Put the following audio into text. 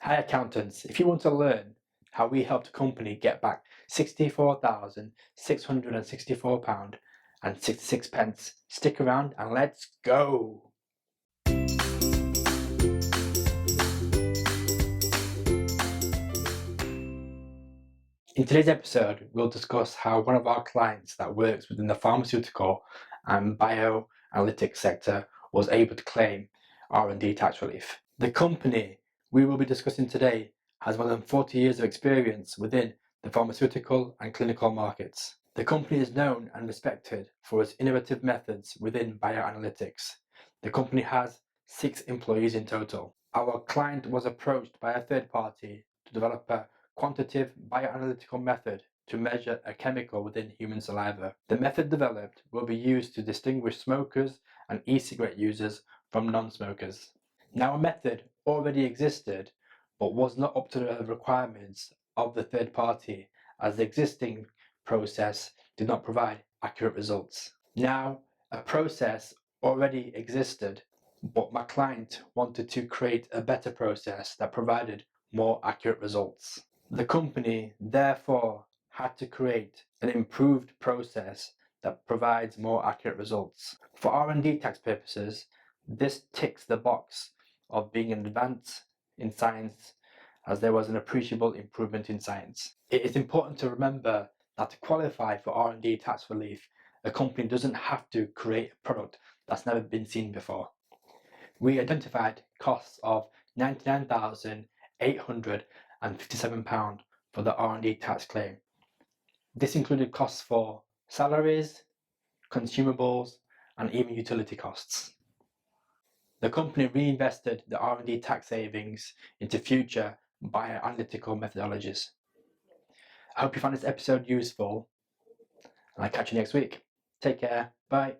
Hi accountants, if you want to learn how we helped a company get back £64,664 and 66 pence, stick around and let's go! In today's episode, we'll discuss how one of our clients that works within the pharmaceutical and bioanalytics sector was able to claim R&D tax relief. The company we will be discussing today has more than 40 years of experience within the pharmaceutical and clinical markets. The company is known and respected for its innovative methods within bioanalytics. The company has 6 employees in total. Our client was approached by a third party to develop a quantitative bioanalytical method to measure a chemical within human saliva. The method developed will be used to distinguish smokers and e-cigarette users from non-smokers. Now, a method already existed but was not up to the requirements of the third party, as the existing process did not provide accurate results. Now, a process already existed, but my client wanted to create a better process that provided more accurate results. The company therefore had to create an improved process that provides more accurate results. For R&D tax purposes, this ticks the box of being an advance in science, as there was an appreciable improvement in science. It is important to remember that to qualify for R&D tax relief, a company doesn't have to create a product that's never been seen before. We identified costs of £99,857 for the R&D tax claim. This included costs for salaries, consumables, and even utility costs. The company reinvested the R&D tax savings into future bioanalytical methodologies. I hope you found this episode useful, and I'll catch you next week. Take care. Bye.